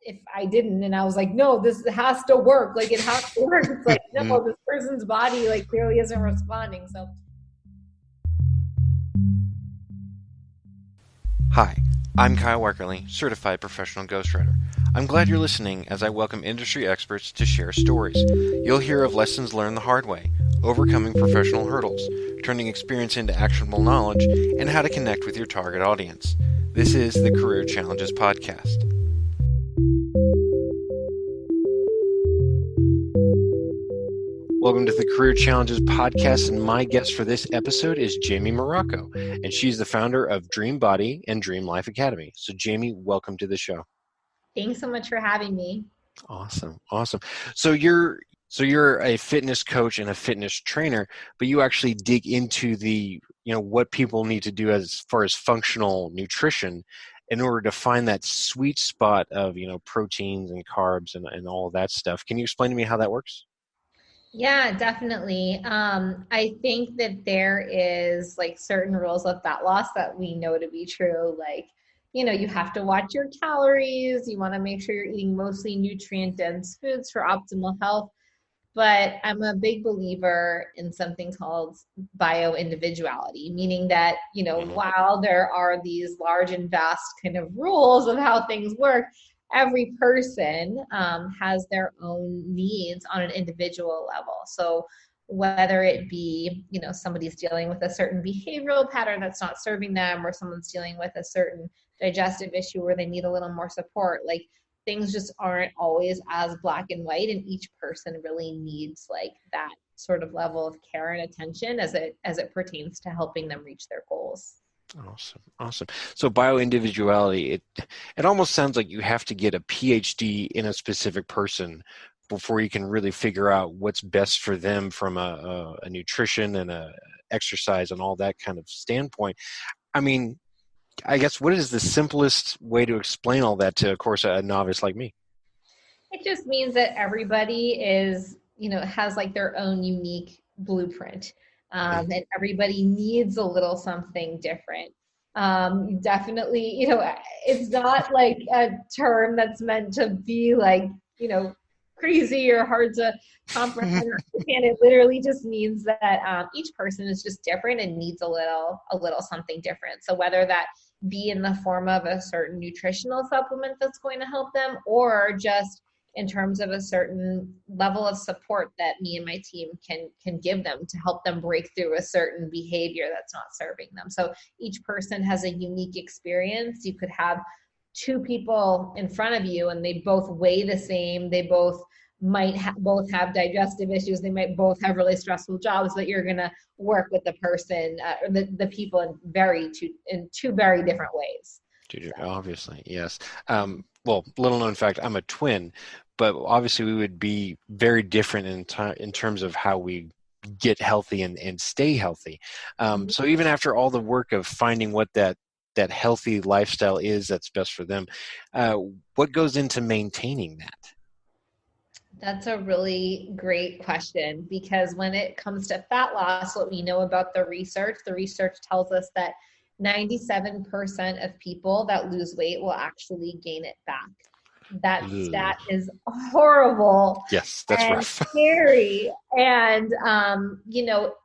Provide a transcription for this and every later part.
if I didn't, and I was like, no, this has to work. Like, it has to work. It's like, no, this person's body like clearly isn't responding. So. Hi, I'm Kyle Werkerly, certified professional ghostwriter. I'm glad you're listening as I welcome industry experts to share stories. You'll hear of lessons learned the hard way, overcoming professional hurdles, turning experience into actionable knowledge, and how to connect with your target audience. This is the Career Challenges Podcast. Welcome to the Career Challenges Podcast, and my guest for this episode is Jaime Morocco, and she's the founder of Dream Body and Dream Life Academy. So Jaime, welcome to the show. Thanks so much for having me. Awesome. So you're a fitness coach and a fitness trainer, but you actually dig into the, what people need to do as far as functional nutrition in order to find that sweet spot of, proteins and carbs and all of that stuff. Can you explain to me how that works? Yeah, definitely. I think that there is like certain rules of fat loss that we know to be true. Like, you have to watch your calories. You want to make sure you're eating mostly nutrient-dense foods for optimal health. But I'm a big believer in something called bio-individuality, meaning that, while there are these large and vast kind of rules of how things work, every person has their own needs on an individual level. So whether it be, somebody's dealing with a certain behavioral pattern that's not serving them, or someone's dealing with a certain digestive issue where they need a little more support, like things just aren't always as black and white, and each person really needs like that sort of level of care and attention as it pertains to helping them reach their goals. Awesome. So bioindividuality, it almost sounds like you have to get a PhD in a specific person before you can really figure out what's best for them from a nutrition and a exercise and all that kind of standpoint. I mean, I guess what is the simplest way to explain all that to, of course, a novice like me? It just means that everybody is, has like their own unique blueprint. And everybody needs a little something different. Definitely, it's not like a term that's meant to be like, crazy or hard to comprehend or understand. It literally just means that each person is just different and needs a little something different. So whether that be in the form of a certain nutritional supplement that's going to help them, or just in terms of a certain level of support that me and my team can give them to help them break through a certain behavior that's not serving them. So each person has a unique experience. You could have two people in front of you and they both weigh the same. They both might both have digestive issues. They might both have really stressful jobs, but you're going to work with the person, or the people in two very different ways. Obviously, yes. Well, little known fact, I'm a twin, but obviously we would be very different in terms of how we get healthy and stay healthy. So even after all the work of finding what that healthy lifestyle is that's best for them, what goes into maintaining that? That's a really great question, because when it comes to fat loss, what we know about the research tells us that 97% of people that lose weight will actually gain it back. That stat is horrible. Yes, that's and rough. Scary. And,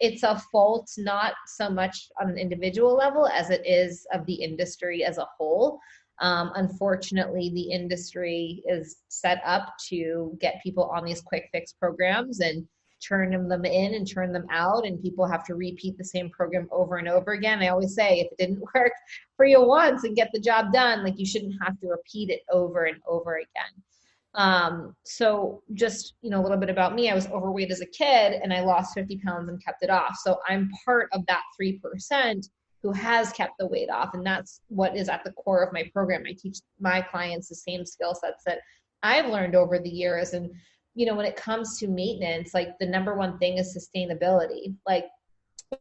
it's a fault not so much on an individual level as it is of the industry as a whole. Unfortunately, the industry is set up to get people on these quick fix programs and turn them in and turn them out, and people have to repeat the same program over and over again. I always say, if it didn't work for you once and get the job done, like you shouldn't have to repeat it over and over again. So just, a little bit about me. I was overweight as a kid and I lost 50 pounds and kept it off. So I'm part of that 3% who has kept the weight off. And that's what is at the core of my program. I teach my clients the same skill sets that I've learned over the years. And, when it comes to maintenance, like the number one thing is sustainability. Like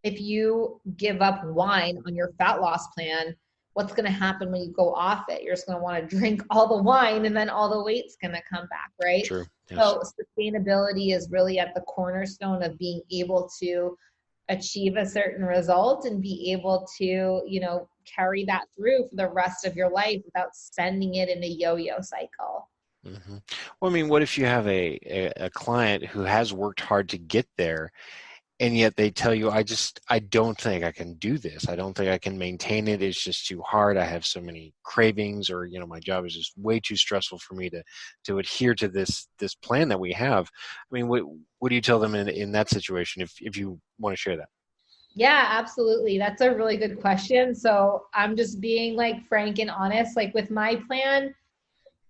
if you give up wine on your fat loss plan, what's going to happen when you go off it? You're just going to want to drink all the wine and then all the weight's going to come back, right? True. Yes. So sustainability is really at the cornerstone of being able to achieve a certain result and be able to, carry that through for the rest of your life without sending it in a yo-yo cycle. Hmm. Well, I mean, what if you have a client who has worked hard to get there, and yet they tell you, I don't think I can do this. I don't think I can maintain it. It's just too hard. I have so many cravings, or, my job is just way too stressful for me to adhere to this plan that we have. I mean, what do you tell them in that situation, if you want to share that? Yeah, absolutely. That's a really good question. So I'm just being like frank and honest. Like with my plan,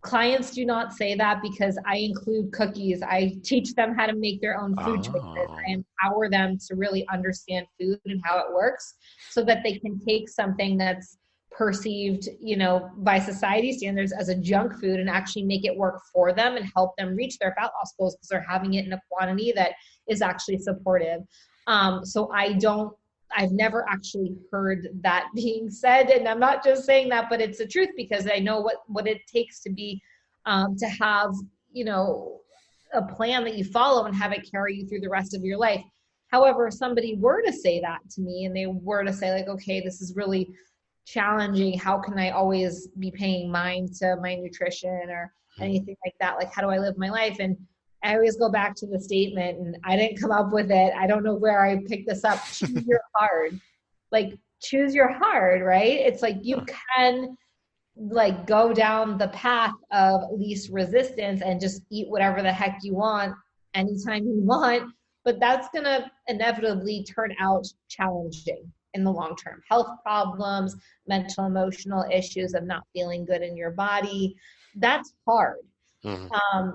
clients do not say that because I include cookies. I teach them how to make their own food choices. I Oh. empower them to really understand food and how it works so that they can take something that's perceived, by society standards as a junk food and actually make it work for them and help them reach their fat loss goals because they're having it in a quantity that is actually supportive. So I've never actually heard that being said. And I'm not just saying that, but it's the truth because I know what it takes to be, to have, you know, a plan that you follow and have it carry you through the rest of your life. However, if somebody were to say that to me and they were to say like, okay, this is really challenging. How can I always be paying mind to my nutrition or anything like that? Like, how do I live my life? And I always go back to the statement, and I didn't come up with it. I don't know where I picked this up. Choose your hard. Like, choose your hard, right? It's like you can like go down the path of least resistance and just eat whatever the heck you want anytime you want, but that's going to inevitably turn out challenging in the long term. Health problems, mental emotional issues of not feeling good in your body, that's hard. Hmm.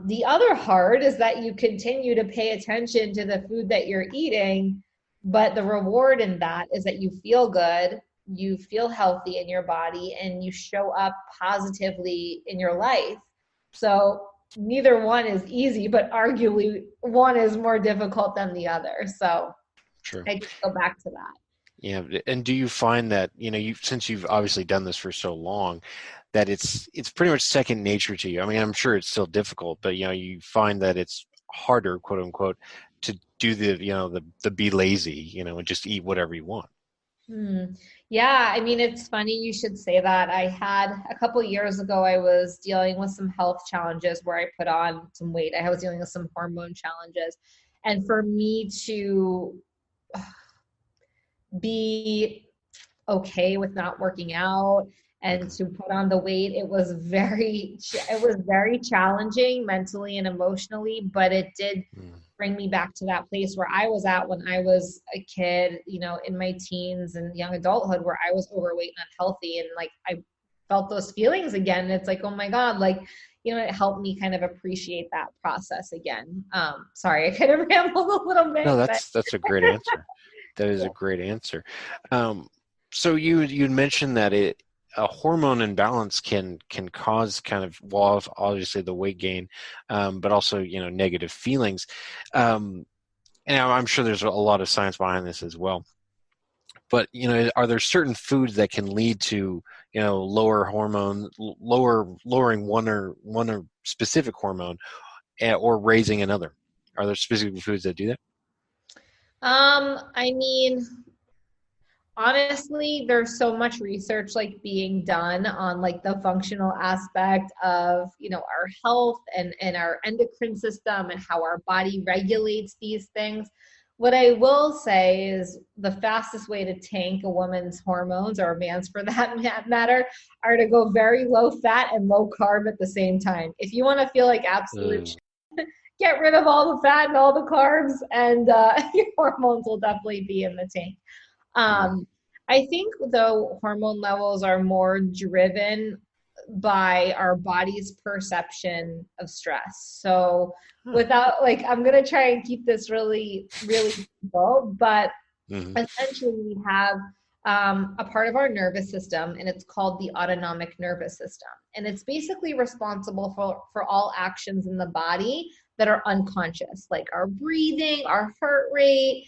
The other hard is that you continue to pay attention to the food that you're eating, but the reward in that is that you feel good, you feel healthy in your body, and you show up positively in your life. So neither one is easy, but arguably one is more difficult than the other. So Sure. I just go back to that. Yeah, and do you find that, since you've obviously done this for so long, that it's pretty much second nature to you? I mean, I'm sure it's still difficult, but you find that it's harder, quote unquote, to do the be lazy, and just eat whatever you want. Hmm. Yeah, I mean, it's funny you should say that. I had a couple years ago, I was dealing with some health challenges where I put on some weight. I was dealing with some hormone challenges. And for me to be okay with not working out and Hmm. to put on the weight, it was very challenging mentally and emotionally, but it did bring me back to that place where I was at when I was a kid, in my teens and young adulthood, where I was overweight and unhealthy. And like, I felt those feelings again. And it's like, oh my God, like, it helped me kind of appreciate that process again. Sorry, I kind of rambled a little No, bit, but that's a great answer. That is a great answer. Um, so you mentioned that a hormone imbalance can cause kind of, well, obviously the weight gain, but also negative feelings. Um, and I'm sure there's a lot of science behind this as well. But are there certain foods that can lead to lower hormone, lowering one or specific hormone, or raising another? Are there specific foods that do that? I mean, honestly, there's so much research like being done on like the functional aspect of, our health and our endocrine system and how our body regulates these things. What I will say is the fastest way to tank a woman's hormones, or a man's for that matter, are to go very low fat and low carb at the same time. If you want to feel like absolute, Mm. get rid of all the fat and all the carbs, and your hormones will definitely be in the tank. Mm. Um, I think though hormone levels are more driven by our body's perception of stress. So Huh. without like, I'm gonna try and keep this really, really simple, but Mhm. essentially we have a part of our nervous system, and it's called the autonomic nervous system, and it's basically responsible for all actions in the body that are unconscious, like our breathing, our heart rate,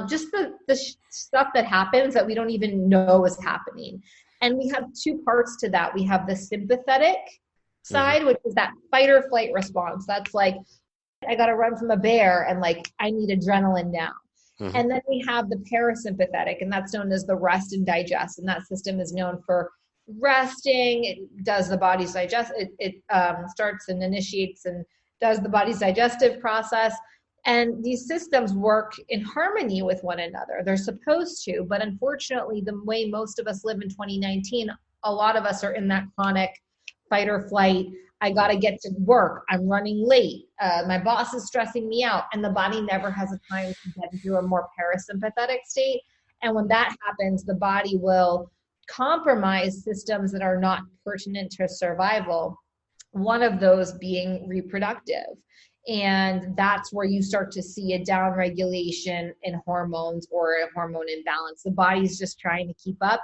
just the stuff that happens that we don't even know is happening. And we have two parts to that. We have the sympathetic Mhm. side, which is that fight or flight response. That's like, I got to run from a bear and like I need adrenaline now. Mhm. And then we have the parasympathetic, and that's known as the rest and digest. And that system is known for resting. It does the body's starts and initiates and does the body's digestive process. And these systems work in harmony with one another. They're supposed to, but unfortunately, the way most of us live in 2019, a lot of us are in that chronic fight or flight. I got to get to work. I'm running late. My boss is stressing me out. And the body never has a time to get into a more parasympathetic state. And when that happens, the body will compromise systems that are not pertinent to survival. One of those being reproductive. And that's where you start to see a downregulation in hormones or a hormone imbalance. The body's just trying to keep up.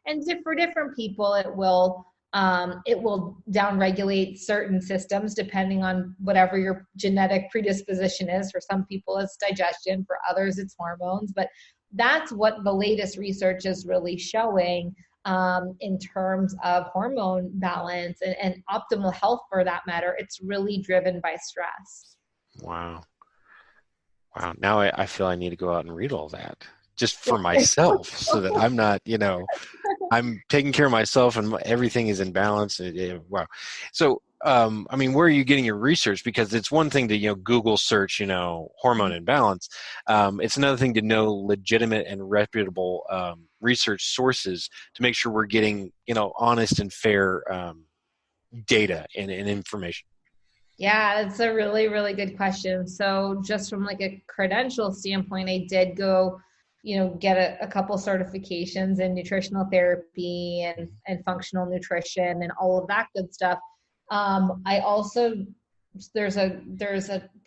And for different people, it will downregulate certain systems depending on whatever your genetic predisposition is. For some people, it's digestion. For others, it's hormones. But that's what the latest research is really showing in terms of hormone balance and optimal health for that matter. It's really driven by stress. Wow. Now I feel I need to go out and read all that just for myself so that I'm not, I'm taking care of myself and everything is in balance. Wow. So, I mean, where are you getting your research? Because it's one thing to, Google search, hormone imbalance. It's another thing to know legitimate and reputable research sources to make sure we're getting, honest and fair data and information. Yeah, it's a really, really good question. So just from like a credential standpoint, I did go, get a couple certifications in nutritional therapy and functional nutrition and all of that good stuff. I also, there's a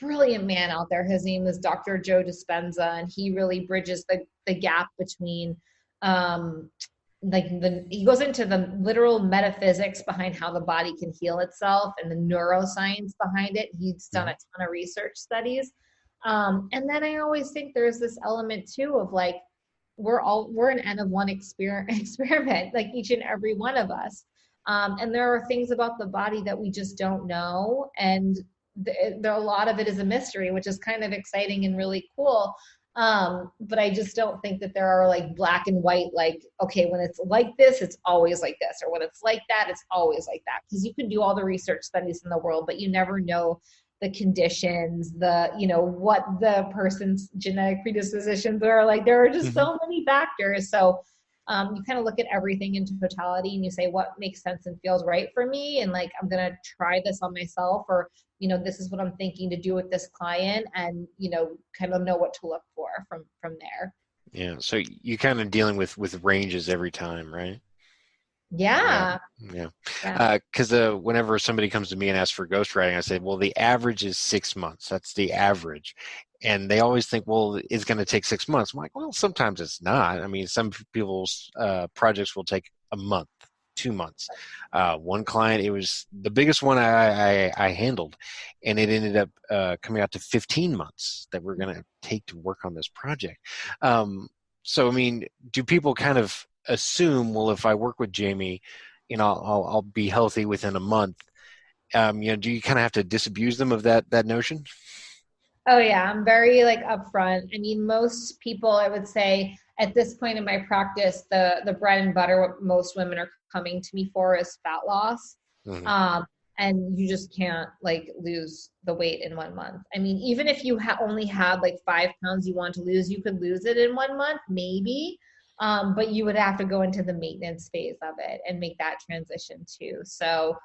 brilliant man out there. His name is Dr. Joe Dispenza, and he really bridges the gap between, he goes into the literal metaphysics behind how the body can heal itself and the neuroscience behind it. He's done a ton of research studies. And then I always think there's this element too of like, we're an N of one experiment, like each and every one of us. And there are things about the body that we just don't know. And a lot of it is a mystery, which is kind of exciting and really cool. But I just don't think that there are like black and white, like, okay, when it's like this, it's always like this. Or when it's like that, it's always like that. Because you can do all the research studies in the world, but you never know the conditions, what the person's genetic predispositions are. Like, there are just so many factors. So you kind of look at everything in totality and you say, what makes sense and feels right for me? And like, I'm going to try this on myself, or, this is what I'm thinking to do with this client, and, kind of know what to look for from there. Yeah. So you kind of dealing with ranges every time, right? Yeah. Because whenever somebody comes to me and asks for ghostwriting, I say, well, the average is 6 months. That's the average. And they always think, well, it's going to take 6 months. I'm like, well, sometimes it's not. I mean, some people's projects will take a month, 2 months. One client, it was the biggest one I handled, and it ended up coming out to 15 months that we're going to take to work on this project. So, I mean, do people kind of assume, well, if I work with Jaime, I'll be healthy within a month? Do you kind of have to disabuse them of that notion? Oh yeah, I'm very like upfront. I mean, most people, I would say at this point in my practice, the bread and butter, what most women are coming to me for, is fat loss. And you just can't like lose the weight in 1 month. I mean, even if you only had like 5 pounds you want to lose, you could lose it in 1 month, maybe. But you would have to go into the maintenance phase of it and make that transition too. So,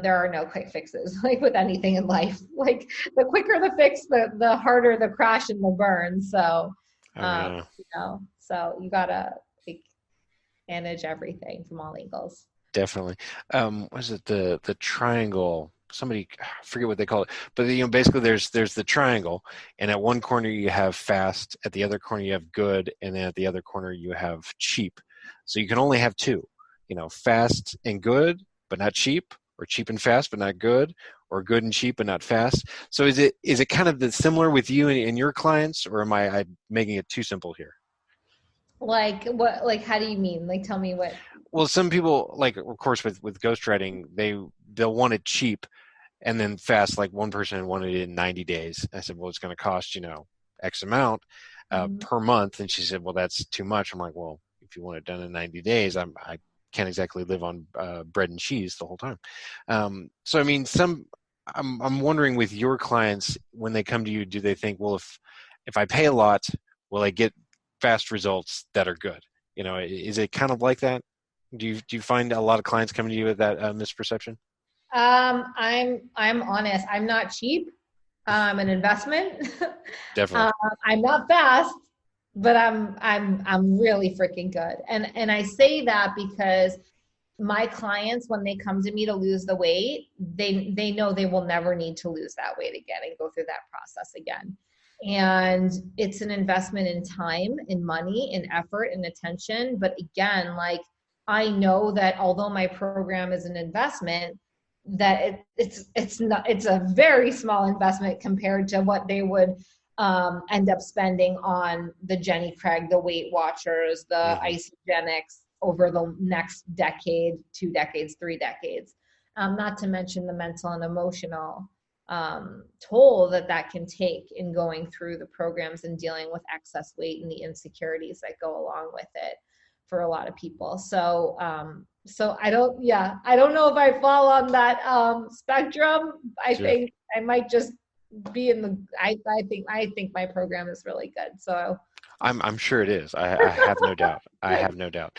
there are no quick fixes, like with anything in life. Like, the quicker the fix, the harder the crash and the burn. So, so you gotta like manage everything from all angles. Definitely. Was it the triangle? Somebody, I forget what they call it, but basically there's the triangle, and at one corner you have fast, at the other corner you have good, and then at the other corner you have cheap. So you can only have two, fast and good, but not cheap, or cheap and fast, but not good, or good and cheap, but not fast. So is it kind of similar with you and your clients, or am I making it too simple here? Like what? Like, how do you mean? Like, tell me what. Well, some people, like, of course, with ghostwriting, they'll want it cheap and then fast. Like, one person wanted it in 90 days. I said, well, it's going to cost, X amount per month. And she said, well, that's too much. I'm like, well, if you want it done in 90 days, I can't exactly live on bread and cheese the whole time. So I mean, I'm wondering with your clients when they come to you, do they think, well, if I pay a lot, will I get fast results that are good? Is it kind of like that? Do you find a lot of clients coming to you with that misperception? I'm honest. I'm not cheap. I'm an investment. Definitely. um, I'm not fast, but I'm really freaking good. And I say that because my clients, when they come to me to lose the weight, they know they will never need to lose that weight again and go through that process again. And it's an investment in time, in money, in effort, in attention. But again, like I know that although my program is an investment, that it's a very small investment compared to what they would end up spending on the Jenny Craig, the Weight Watchers, the Mm-hmm. Isogenics over the next decade, 2 decades, 3 decades. Not to mention the mental and emotional toll that can take in going through the programs and dealing with excess weight and the insecurities that go along with it for a lot of people. So I don't know if I fall on that spectrum. I Sure. think I might just be in the. I think my program is really good. So I'm sure it is. I have no doubt. I have no doubt.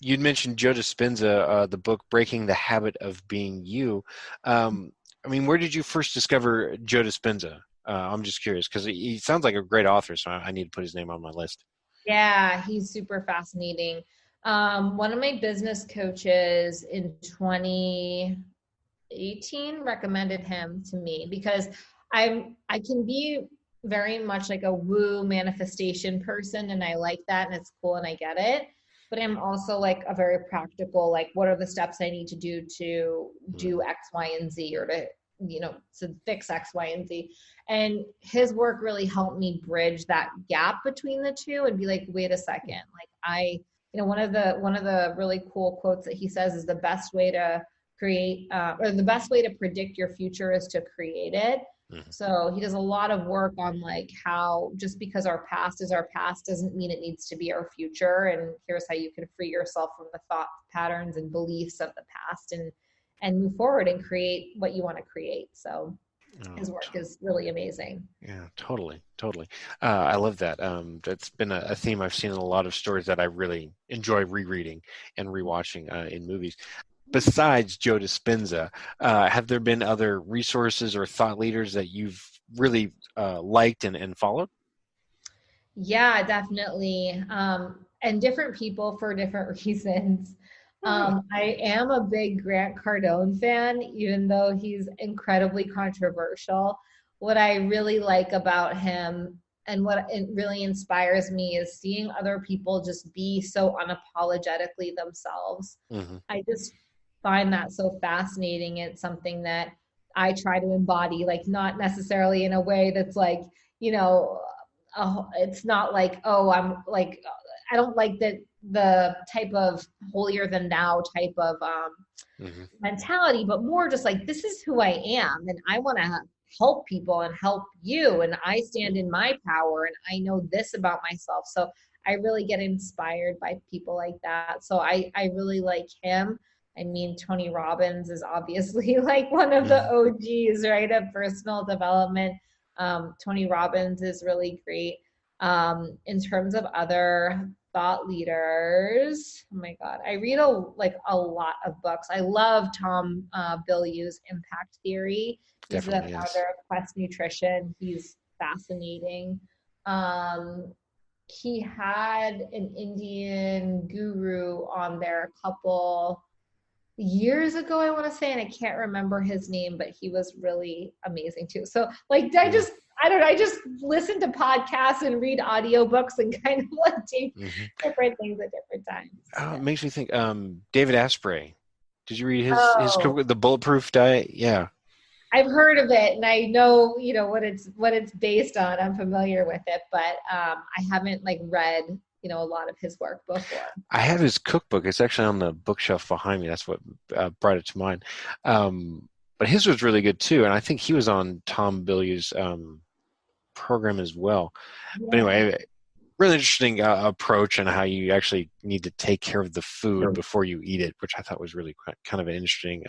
You'd mentioned Joe Dispenza, the book "Breaking the Habit of Being You." I mean, where did you first discover Joe Dispenza? I'm just curious because he sounds like a great author, so I need to put his name on my list. yeah, he's super fascinating. One of my business coaches in 2018 recommended him to me because I can be very much like a woo manifestation person and I like that and it's cool and I get it. But I'm also like a very practical, like what are the steps I need to do Mm-hmm. X, Y, and Z or to fix X, Y, and Z. And his work really helped me bridge that gap between the two and be like, wait a second, like one of the really cool quotes that he says is the best way to create or the best way to predict your future is to create it. Mm-hmm. So he does a lot of work on like how just because our past is our past doesn't mean it needs to be our future. And here's how you can free yourself from the thought patterns and beliefs of the past and move forward and create what you want to create. So his Oh, work is really amazing. yeah, totally, totally. I love that. That's been a theme I've seen in a lot of stories that I really enjoy rereading and rewatching in movies. Besides Joe Dispenza, have there been other resources or thought leaders that you've really liked and followed? Yeah, definitely. And different people for different reasons. Oh, really? I am a big Grant Cardone fan, even though he's incredibly controversial. What I really like about him and what it really inspires me is seeing other people just be so unapologetically themselves. Hmm. I just find that so fascinating. It's something that I try to embody, like not necessarily in a way that's like, you know, it's not like, oh, I'm like, I don't like the type of holier than thou type of Hmm. mentality, but more just like, this is who I am. And I want to help people and help you. And I stand in my power and I know this about myself. So I really get inspired by people like that. So I really like him. I mean, Tony Robbins is obviously like one of the Hmm. OGs, right, of personal development. Tony Robbins is really great. In terms of other thought leaders, oh my God, I read a lot of books. I love Tom Bilyeu's Impact Theory. He's the Definitely, founder yes. of Quest Nutrition. He's fascinating. Um, he had an Indian guru on there a couple years ago, I want to say, and I can't remember his name, but he was really amazing too. So like Mm-hmm. I don't know, I just listen to podcasts and read audiobooks and kind of like do Mm-hmm. different things at different times. Oh, Yeah. it makes me think. David Asprey. Did you read his Oh, cookbook, The Bulletproof Diet? Yeah. I've heard of it and I know, what it's based on. I'm familiar with it, but I haven't like read, a lot of his work before. I have his cookbook. It's actually on the bookshelf behind me. That's what brought it to mind. But his was really good too, and I think he was on Tom Bilyeu's program as well. But Yeah. anyway, really interesting approach on how you actually need to take care of the food before you eat it, which I thought was really kind of an interesting,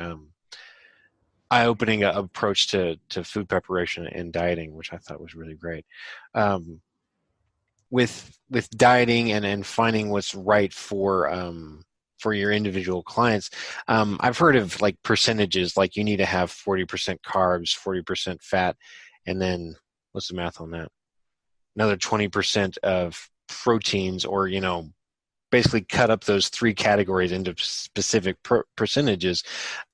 eye-opening approach to food preparation and dieting, which I thought was really great. With dieting and finding what's right for your individual clients, I've heard of like percentages, like you need to have 40% carbs, 40% fat, and then what's the math on that? Another 20% of proteins, or basically cut up those three categories into specific percentages.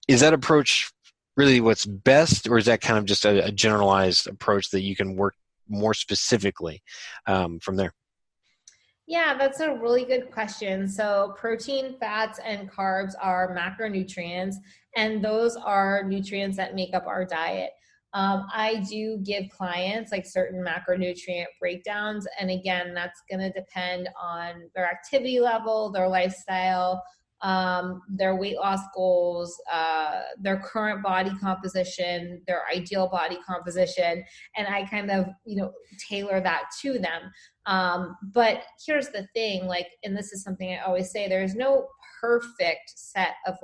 Is that approach really what's best, or is that kind of just a generalized approach that you can work more specifically from there? Yeah, that's a really good question. So protein, fats, and carbs are macronutrients, and those are nutrients that make up our diet. I do give clients like certain macronutrient breakdowns. And again, that's going to depend on their activity level, their lifestyle, their weight loss goals, their current body composition, their ideal body composition. And I kind of, tailor that to them. But here's the thing, and this is something I always say, there's no perfect set of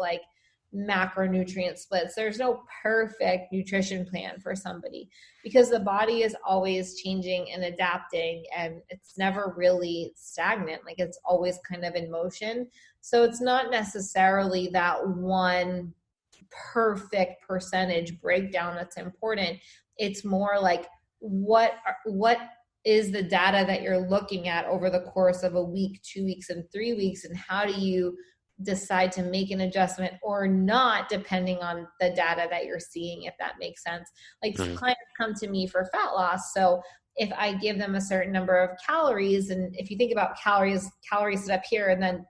macronutrient splits. There's no perfect nutrition plan for somebody, because the body is always changing and adapting, and it's never really stagnant. It's always kind of in motion. So it's not necessarily that one perfect percentage breakdown that's important. It's more like what is the data that you're looking at over the course of a week, 2 weeks, and 3 weeks, and how do you decide to make an adjustment or not, depending on the data that you're seeing, if that makes sense. Clients come to me for fat loss. So if I give them a certain number of calories, and if you think about calories sit up here, and then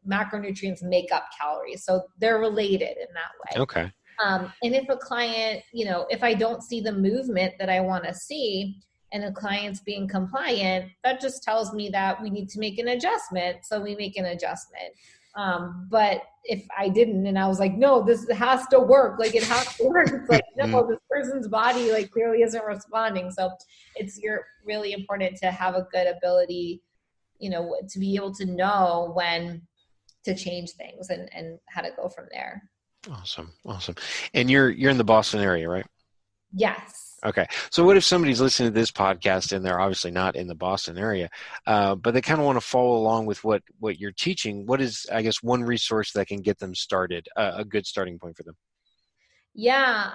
macronutrients make up calories. So they're related in that way. Okay. And if a client, if I don't see the movement that I want to see, and the client's being compliant, that just tells me that we need to make an adjustment. So we make an adjustment. But if I didn't, and I was like, no, this has to work. It has to work. It's no, this person's body clearly isn't responding. So it's really important to have a good ability, to be able to know when to change things and how to go from there. Awesome. And you're in the Boston area, right? Yes. Okay. So what if somebody's listening to this podcast and they're obviously not in the Boston area, but they kind of want to follow along with what you're teaching? What is, I guess, one resource that can get them started, a good starting point for them? Yeah.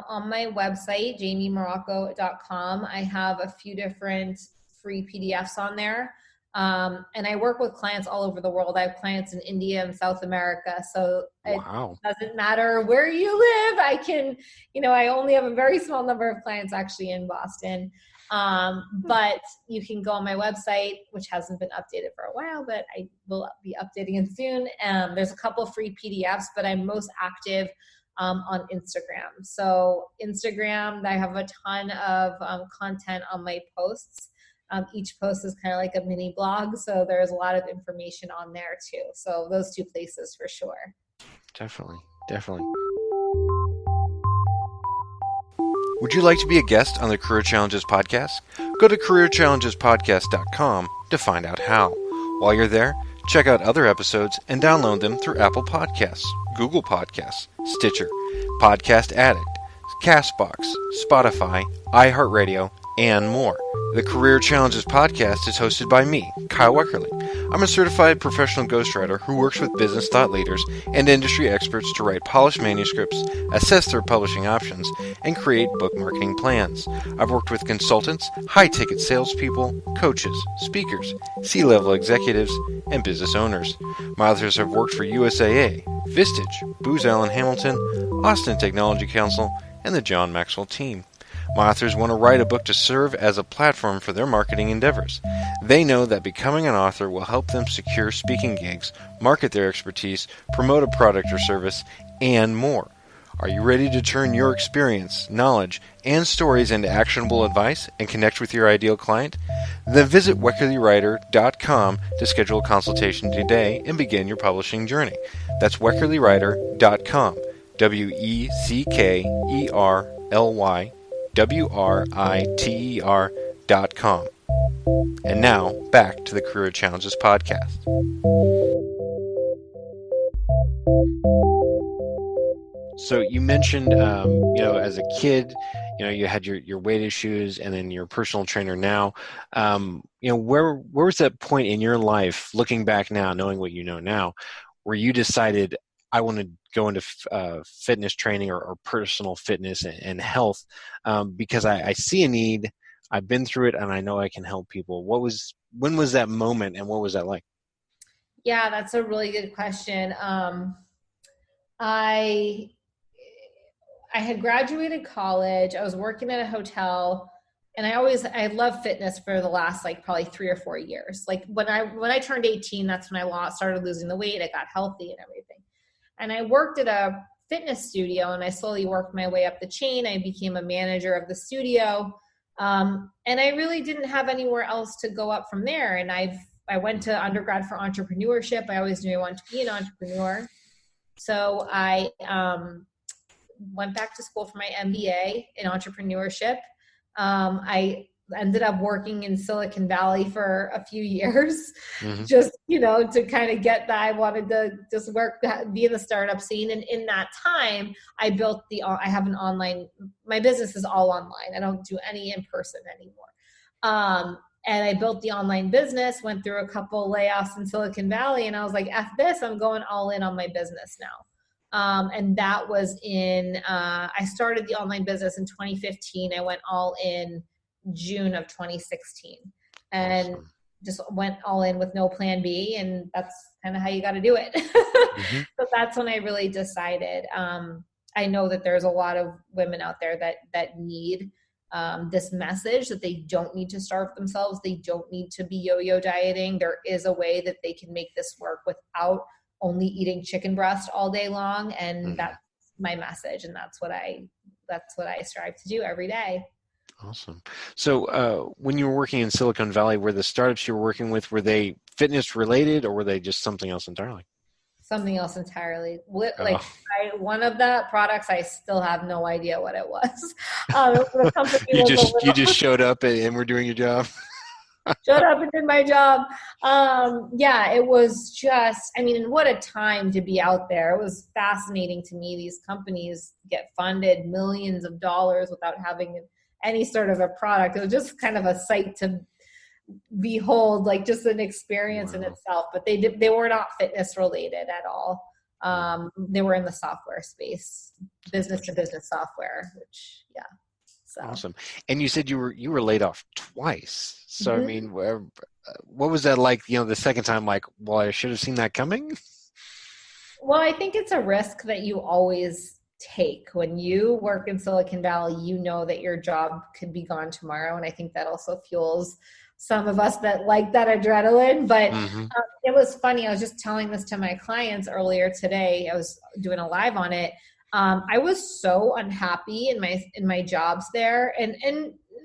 On my website, jaimemorocco.com, I have a few different free PDFs on there. And I work with clients all over the world. I have clients in India and South America. So Wow. It doesn't matter where you live. I can, I only have a very small number of clients actually in Boston. But you can go on my website, which hasn't been updated for a while, but I will be updating it soon. There's a couple free PDFs, but I'm most active on Instagram. So Instagram, I have a ton of content on my posts. Each post is kind of like a mini blog, so there's a lot of information on there too. So those two places for sure. Definitely. Would you like to be a guest on the Career Challenges podcast? Go to careerchallengespodcast.com to find out how. While you're there, check out other episodes and download them through Apple Podcasts, Google Podcasts, Stitcher, Podcast Addict, Castbox, Spotify, iHeartRadio, and more. The Career Challenges podcast is hosted by me, Kyle Weckerly. I'm a certified professional ghostwriter who works with business thought leaders and industry experts to write polished manuscripts, assess their publishing options, and create book marketing plans. I've worked with consultants, high-ticket salespeople, coaches, speakers, C-level executives, and business owners. My authors have worked for USAA, Vistage, Booz Allen Hamilton, Austin Technology Council, and the John Maxwell team. My authors want to write a book to serve as a platform for their marketing endeavors. They know that becoming an author will help them secure speaking gigs, market their expertise, promote a product or service, and more. Are you ready to turn your experience, knowledge, and stories into actionable advice and connect with your ideal client? Then visit WeckerlyWriter.com to schedule a consultation today and begin your publishing journey. That's WeckerlyWriter.com. WeckerlyWriter.com. And now, back to the Career Challenges podcast. So you mentioned, as a kid, you had your weight issues, and then your personal trainer now. Where was that point in your life, looking back now, knowing what you know now, where you decided, I want to go into fitness training or personal fitness and health, because I see a need, I've been through it, and I know I can help people. When was that moment, and what was that like? Yeah, that's a really good question. I had graduated college. I was working at a hotel, and I love fitness for the last probably 3 or 4 years. Like when I turned 18, that's when I started losing the weight. I got healthy and everything. And I worked at a fitness studio, and I slowly worked my way up the chain. I became a manager of the studio. And I really didn't have anywhere else to go up from there. And I went to undergrad for entrepreneurship. I always knew I wanted to be an entrepreneur. So I went back to school for my MBA in entrepreneurship. I ended up working in Silicon Valley for a few years, just, to kind of get that. I wanted to just be in the startup scene. And in that time, I have an online, my business is all online. I don't do any in person anymore. And I built the online business, went through a couple layoffs in Silicon Valley, and I was like, F this, I'm going all in on my business now. And that was I started the online business in 2015. I went all in June of 2016 and awesome. Just went all in with no plan B. And that's kind of how you got to do it. So that's when I really decided. I know that there's a lot of women out there that need this message, that they don't need to starve themselves. They don't need to be yo-yo dieting. There is a way that they can make this work without only eating chicken breast all day long. And that's my message. And that's what I strive to do every day. Awesome. So when you were working in Silicon Valley, were the startups you were working with, were they fitness related, or were they just something else entirely? Something else entirely. One of the products, I still have no idea what it was. The company you just showed up and were doing your job. Showed up and did my job. It was just, what a time to be out there. It was fascinating to me. These companies get funded millions of dollars without having any sort of a product. It was just kind of a sight to behold, like just an experience in itself. But they were not fitness related at all. They were in the software space, business to business software, which, yeah. So. Awesome. And you said you were laid off twice. So, what was that like, the second time, like, well, I should have seen that coming? Well, I think it's a risk that you always take. When you work in Silicon Valley, you know that your job could be gone tomorrow. And I think that also fuels some of us that like that adrenaline. But it was funny. I was just telling this to my clients earlier today. I was doing a live on it. I was so unhappy in my jobs there, and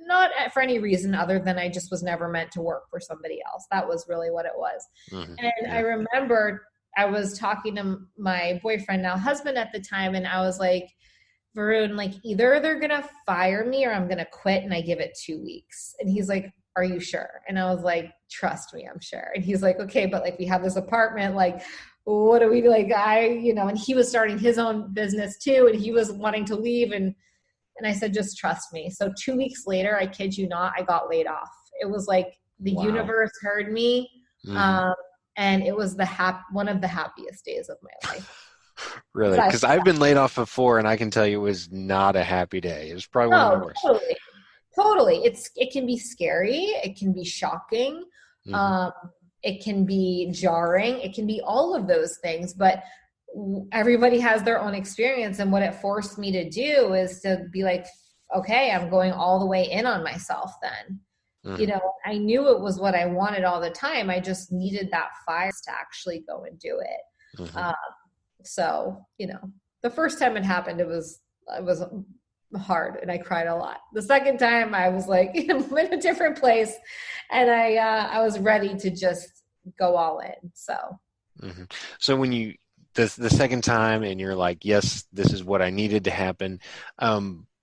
not for any reason other than I just was never meant to work for somebody else. That was really what it was. And I remember I was talking to my boyfriend, now husband at the time, and I was like, Varun, like, either they're going to fire me or I'm going to quit, and I give it 2 weeks. And he's like, are you sure? And I was like, trust me, I'm sure. And he's like, okay, but like, we have this apartment, like, what do we do? Like, and he was starting his own business too, and he was wanting to leave. And I said, just trust me. So 2 weeks later, I kid you not, I got laid off. It was like the universe heard me. And it was one of the happiest days of my life. Really? Because I've been laid off before, and I can tell you it was not a happy day. It was probably one of the worst. Totally. It can be scary. It can be shocking. It can be jarring. It can be all of those things, but everybody has their own experience. And what it forced me to do is to be like, okay, I'm going all the way in on myself then. I knew it was what I wanted all the time. I just needed that fire to actually go and do it. So, the first time it happened, it was hard and I cried a lot. The second time I was like, I'm in a different place, and I was ready to just go all in. So when you the second time and you're like, yes, this is what I needed to happen,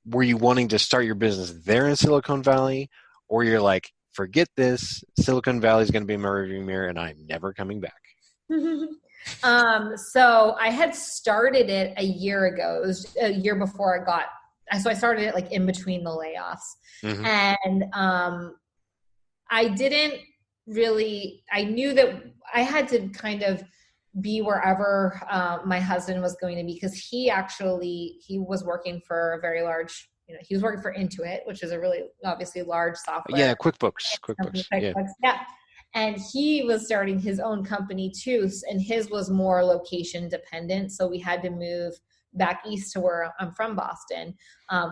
were you wanting to start your business there in Silicon Valley, or you're like, forget this. Silicon Valley is going to be my rearview mirror, and I'm never coming back. So I had started it a year ago. It was a year before so I started it like in between the layoffs. Mm-hmm. And I didn't really, I knew that I had to kind of be wherever my husband was going to be, because he was working for a very large, he was working for Intuit, which is a really obviously large software. Yeah, QuickBooks. Yeah. Yeah. And he was starting his own company too, and his was more location dependent. So we had to move back east to where I'm from, Boston,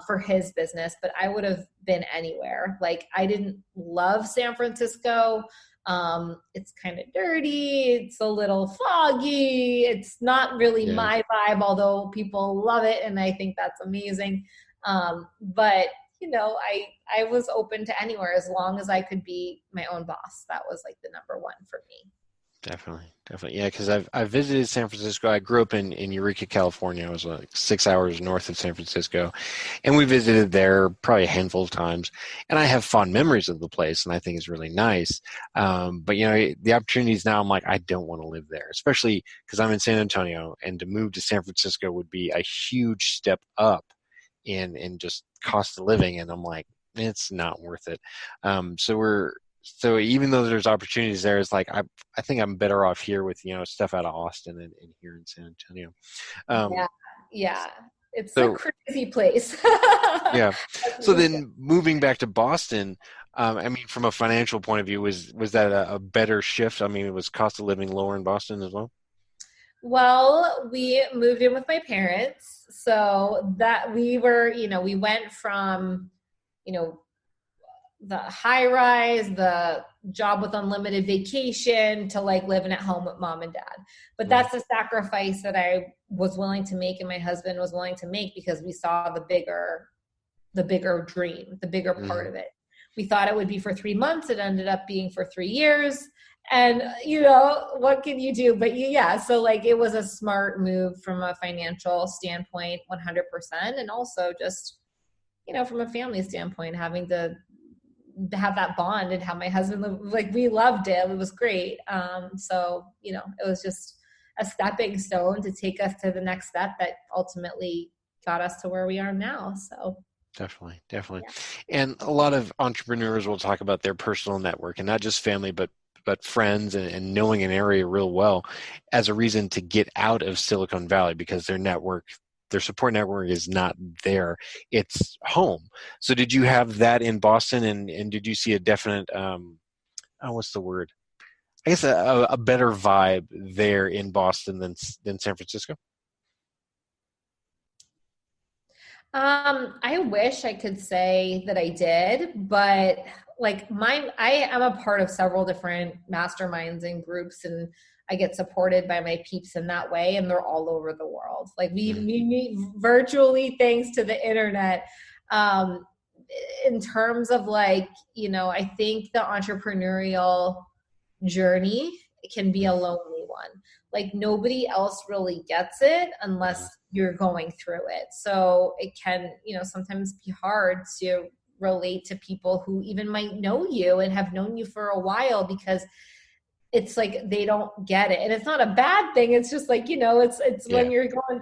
for his business. But I would have been anywhere. Like, I didn't love San Francisco. It's kind of dirty. It's a little foggy. It's not really my vibe, although people love it, and I think that's amazing. But I was open to anywhere as long as I could be my own boss. That was like the number one for me. Definitely. Yeah, because I've visited San Francisco. I grew up in Eureka, California. I was like 6 hours north of San Francisco. And we visited there probably a handful of times. And I have fond memories of the place, and I think it's really nice. But, the opportunities now, I'm like, I don't want to live there, especially because I'm in San Antonio. And to move to San Francisco would be a huge step up in just cost of living. And I'm like, it's not worth it. So even though there's opportunities there, it's like I think I'm better off here with stuff out of Austin and here in San Antonio. Yeah, it's a crazy place. Yeah. So then moving back to Boston, I mean, from a financial point of view, was that a better shift? I mean, was cost of living lower in Boston as well? Well, we moved in with my parents, so that we went from the high rise, the job with unlimited vacation, to like living at home with mom and dad. But that's the sacrifice that I was willing to make, and my husband was willing to make, because we saw the bigger dream, the bigger part of it. We thought it would be for 3 months. It ended up being for 3 years. And what can you do? But so like, it was a smart move from a financial standpoint, 100%. And also just, from a family standpoint, having to have that bond and have my husband live, like, we loved it. It was great. So, it was just a stepping stone to take us to the next step that ultimately got us to where we are now. So definitely. Yeah. And a lot of entrepreneurs will talk about their personal network, and not just family, but friends and knowing an area real well as a reason to get out of Silicon Valley, because their support network is not there. It's home. So did you have that in Boston, and did you see a definite, what's the word? I guess a better vibe there in Boston than San Francisco? I wish I could say that I did, but like I am a part of several different masterminds and groups, and I get supported by my peeps in that way, and they're all over the world. Like we meet virtually thanks to the internet. In terms of like, I think the entrepreneurial journey can be a lonely one. Like, nobody else really gets it unless you're going through it. So it can, sometimes be hard to relate to people who even might know you and have known you for a while, because it's like they don't get it. And it's not a bad thing. It's just like, it's when you're going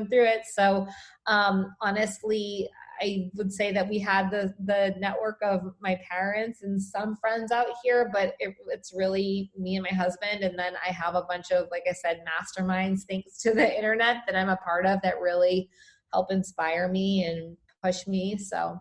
through it. So honestly, I would say that we had the network of my parents and some friends out here, but it's really me and my husband. And then I have a bunch of, like I said, masterminds, thanks to the internet, that I'm a part of, that really help inspire me and push me. So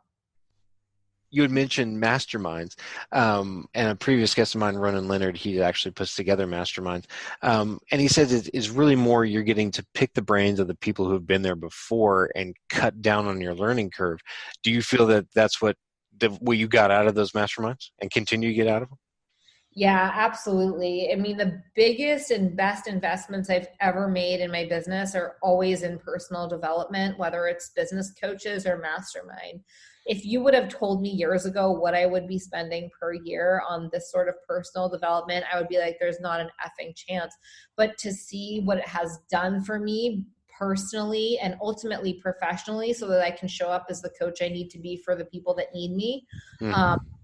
you had mentioned masterminds, and a previous guest of mine, Ronan Leonard, he actually puts together masterminds. And he says it's really more you're getting to pick the brains of the people who have been there before and cut down on your learning curve. Do you feel that that's what you got out of those masterminds and continue to get out of them? Yeah, absolutely. I mean, the biggest and best investments I've ever made in my business are always in personal development, whether it's business coaches or mastermind. If you would have told me years ago what I would be spending per year on this sort of personal development, I would be like, there's not an effing chance. But to see what it has done for me personally and ultimately professionally, so that I can show up as the coach I need to be for the people that need me,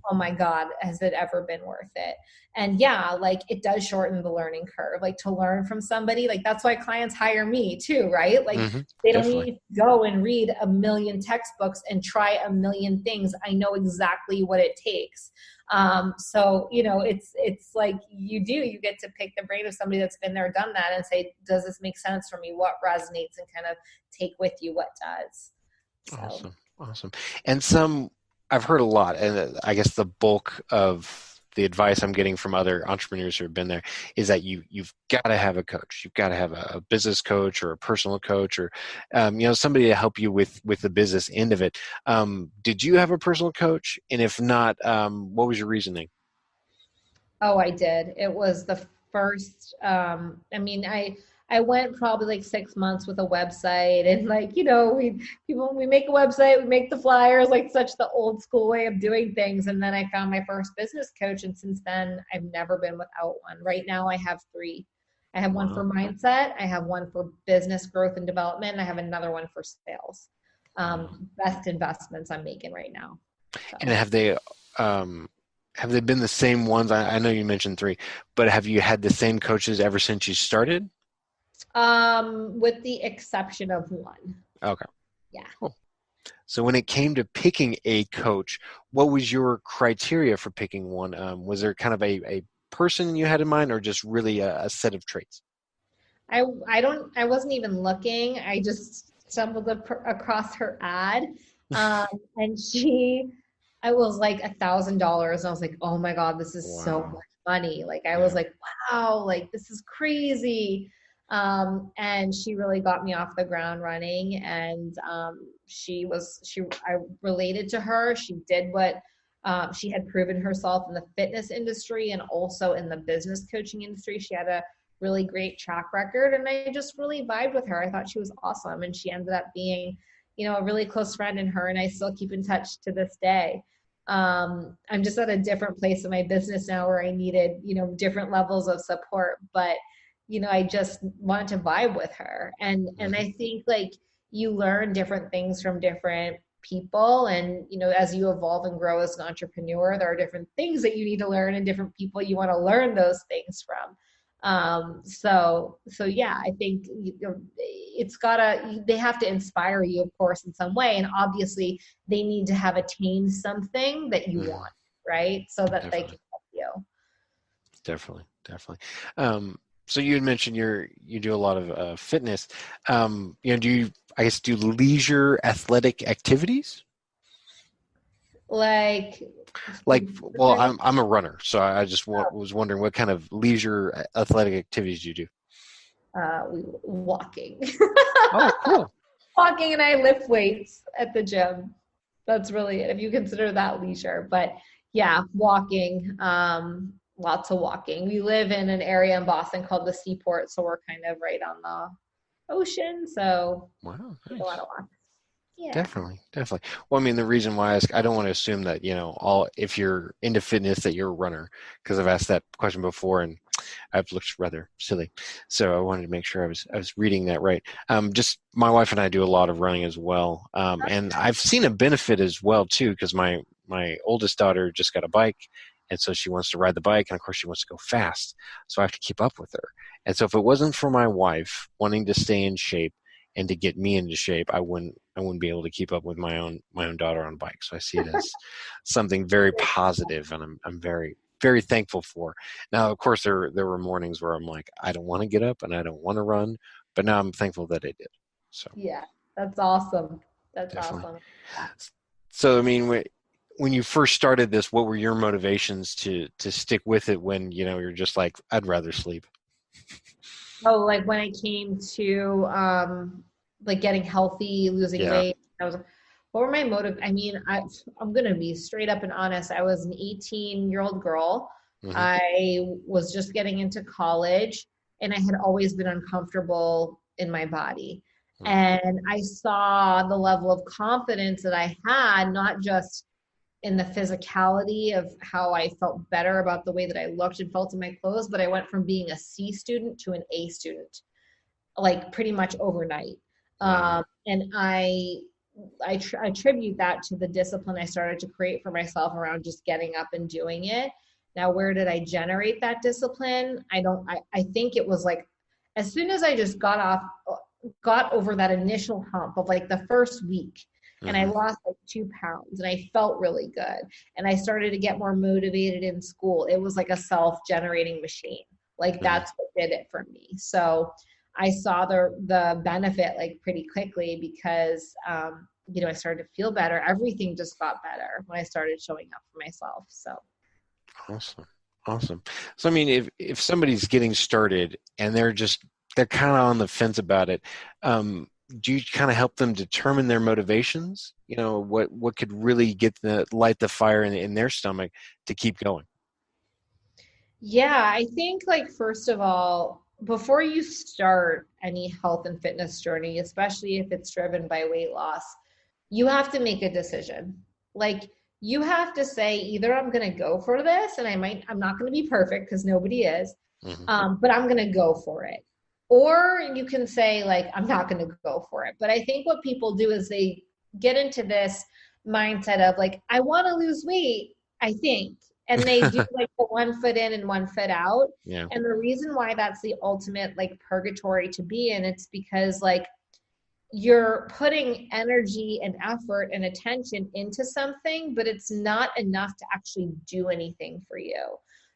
oh my God, has it ever been worth it? And yeah, like it does shorten the learning curve, like to learn from somebody, like that's why clients hire me too, right? Like they don't Definitely. need to go and read a million textbooks and try a million things. I know exactly what it takes. So, you know, it's like you get to pick the brain of somebody that's been there, done that, and say, does this make sense for me? What resonates, and kind of take with you what does. So. Awesome. And I've heard a lot, and I guess the bulk of the advice I'm getting from other entrepreneurs who have been there is that you've got to have a coach. You've got to have a business coach or a personal coach, or somebody to help you with the business end of it. Did you have a personal coach? And if not, what was your reasoning? Oh, I did. It was the first, I went probably like 6 months with a website, and like, you know, we make a website, we make the flyers, like such the old school way of doing things. And then I found my first business coach. And since then I've never been without one. Right now I have three. I have one for mindset. I have one for business growth and development. And I have another one for sales. Best investments I'm making right now. So. And have they been the same ones? I know you mentioned three, but have you had the same coaches ever since you started? With the exception of one. Okay. Yeah. Cool. So when it came to picking a coach, what was your criteria for picking one? Was there kind of a person you had in mind, or just really a set of traits? I wasn't even looking. I just stumbled across her ad. And I was like $1,000. And I was like, oh my God, this is so much money. Like, I was like, wow, like this is crazy. And she really got me off the ground running. And, I related to her. She did what, she had proven herself in the fitness industry and also in the business coaching industry. She had a really great track record, and I just really vibed with her. I thought she was awesome, and she ended up being, you know, a really close friend, and her and I still keep in touch to this day. I'm just at a different place in my business now where I needed, you know, different levels of support, but you know, I just wanted to vibe with her. And I think like you learn different things from different people, and you know, as you evolve and grow as an entrepreneur, there are different things that you need to learn and different people you want to learn those things from. So yeah, I think they have to inspire you, of course, in some way. And obviously they need to have attained something that you want, right? So that Definitely. they can help you. Definitely. So you had mentioned you do a lot of fitness. Do you, I guess, do leisure athletic activities? Like, Well, I'm a runner, so I just was wondering what kind of leisure athletic activities you do. Walking. Oh, cool. Walking, and I lift weights at the gym. That's really it, if you consider that leisure. But yeah, walking, lots of walking. We live in an area in Boston called the Seaport, so we're kind of right on the ocean. So Wow, a lot of walks. Yeah. Definitely. Well, I mean, the reason why I ask, I don't want to assume that, if you're into fitness that you're a runner, because I've asked that question before and I've looked rather silly. So I wanted to make sure I was reading that right. Just my wife and I do a lot of running as well. And I've seen a benefit as well too, because my oldest daughter just got a bike, and so she wants to ride the bike, and of course she wants to go fast. So I have to keep up with her. And so if it wasn't for my wife wanting to stay in shape and to get me into shape, I wouldn't be able to keep up with my own daughter on bike. So I see it as something very positive, and I'm very, very thankful for. Now, of course, there were mornings where I'm like, I don't want to get up and I don't want to run, but now I'm thankful that I did. So yeah, that's awesome. That's definitely. awesome. So I mean, when you first started this, what were your motivations to stick with it when you're just like, I'd rather sleep? Oh, like when I came to like getting healthy, losing weight, what were my motive? I mean, I'm gonna be straight up and honest. I was an 18-year-old girl. I was just getting into college, and I had always been uncomfortable in my body. And I saw the level of confidence that I had, not just in the physicality of how I felt better about the way that I looked and felt in my clothes, but I went from being a C student to an A student, like pretty much overnight. And I I attribute that to the discipline I started to create for myself around just getting up and doing it. Now, where did I generate that discipline? I think it was like, as soon as I just got over that initial hump of like the first week, and I Mm-hmm. lost like 2 pounds and I felt really good. And I started to get more motivated in school. It was like a self-generating machine. Like Mm-hmm. that's what did it for me. So I saw the benefit like pretty quickly because I started to feel better. Everything just got better when I started showing up for myself. So Awesome. Awesome. So, I mean, if somebody's getting started and they're kind of on the fence about it, do you kind of help them determine their motivations? What could really light the fire in their stomach to keep going? yeah, I think like first of all, before you start any health and fitness journey, especially if it's driven by weight loss, you have to make a decision. Like you have to say either I'm going to go for this and I'm not going to be perfect because nobody is, Mm-hmm. but I'm going to go for it. Or you can say like, I'm not going to go for it. But I think what people do is they get into this mindset of like, I want to lose weight, I think. And they do like the 1 foot in and 1 foot out. Yeah. And the reason why that's the ultimate like purgatory to be in, it's because like you're putting energy and effort and attention into something, but it's not enough to actually do anything for you.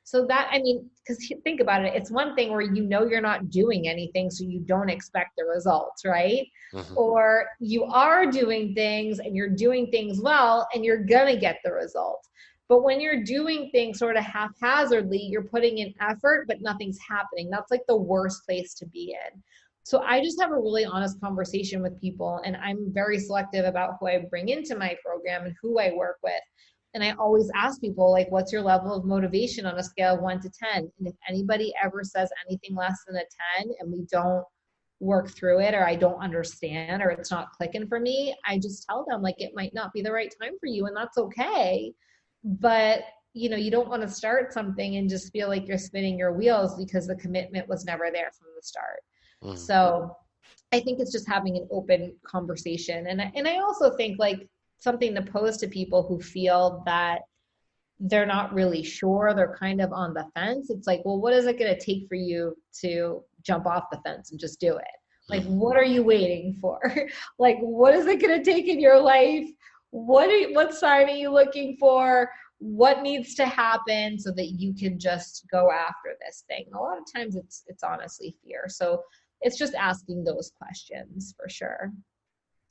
So that, I mean, because think about it, it's one thing where you're not doing anything, so you don't expect the results, right? Mm-hmm. Or you are doing things and you're doing things well and you're going to get the results. But when you're doing things sort of haphazardly, you're putting in effort, but nothing's happening. That's like the worst place to be in. So I just have a really honest conversation with people, and I'm very selective about who I bring into my program and who I work with. And I always ask people, like, what's your level of motivation on a scale of 1 to 10? And if anybody ever says anything less than a 10 and we don't work through it, or I don't understand, or it's not clicking for me, I just tell them, like, it might not be the right time for you, and that's okay. But you don't want to start something and just feel like you're spinning your wheels because the commitment was never there from the start. Mm-hmm. So I think it's just having an open conversation. And I also think like something to pose to people who feel that they're not really sure, they're kind of on the fence. It's like, well, what is it going to take for you to jump off the fence and just do it? Like, what are you waiting for? Like, what is it going to take in your life? What sign are you looking for? What needs to happen so that you can just go after this thing? And a lot of times it's honestly fear. So it's just asking those questions for sure.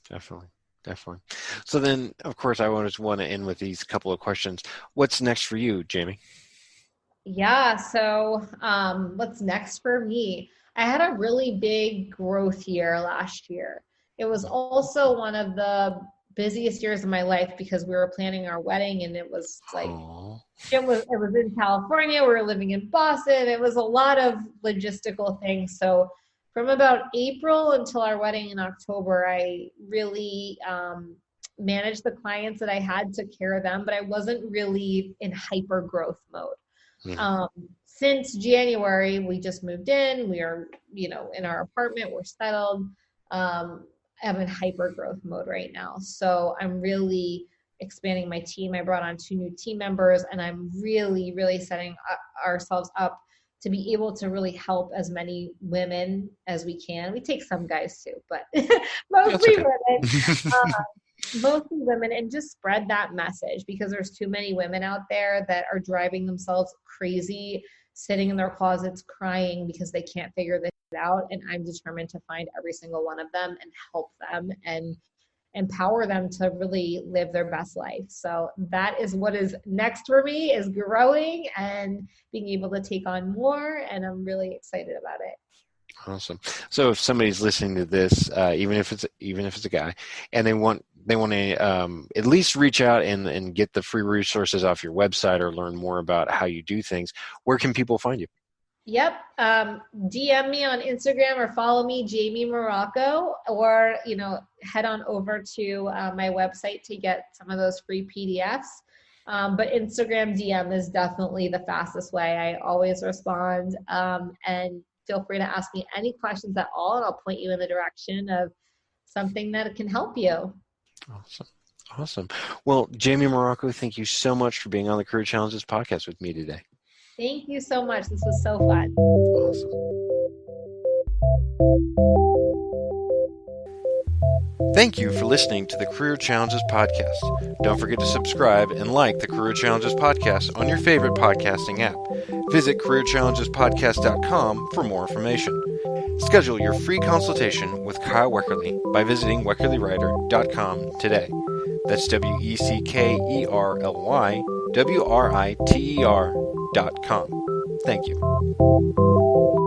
Definitely. Definitely. So then, of course, I just want to end with these couple of questions. What's next for you, Jaime? Yeah. So what's next for me? I had a really big growth year last year. It was also one of the busiest years of my life because we were planning our wedding, and it was like Oh. it was in California. We were living in Boston. It was a lot of logistical things. So from about April until our wedding in October, I really managed the clients that I had, took care of them, but I wasn't really in hyper growth mode. Mm-hmm. Um, since January, we just moved in. We are, in our apartment. We're settled. I'm in hyper growth mode right now. So I'm really expanding my team. I brought on 2 new team members, and I'm really, really setting ourselves up to be able to really help as many women as we can. We take some guys too, but mostly Okay. women. Mostly women, and just spread that message, because there's too many women out there that are driving themselves crazy, sitting in their closets crying because they can't figure this out. And I'm determined to find every single one of them and help them and empower them to really live their best life. So that is what is next for me, is growing and being able to take on more. And I'm really excited about it. Awesome. So if somebody's listening to this, even if it's a guy, and they want to at least reach out and get the free resources off your website or learn more about how you do things, where can people find you? Yep. DM me on Instagram or follow me, Jaime Morocco, or, head on over to my website to get some of those free PDFs. But Instagram DM is definitely the fastest way. I always respond, and feel free to ask me any questions at all, and I'll point you in the direction of something that can help you. Awesome. Awesome. Well, Jaime Morocco, thank you so much for being on the Career Challenges podcast with me today. Thank you so much. This was so fun. Awesome. Thank you for listening to the Career Challenges podcast. Don't forget to subscribe and like the Career Challenges podcast on your favorite podcasting app. Visit careerchallengespodcast.com for more information. Schedule your free consultation with Kyle Weckerly by visiting weckerlywriter.com today. That's WECKERLYWRITER.com. Thank you.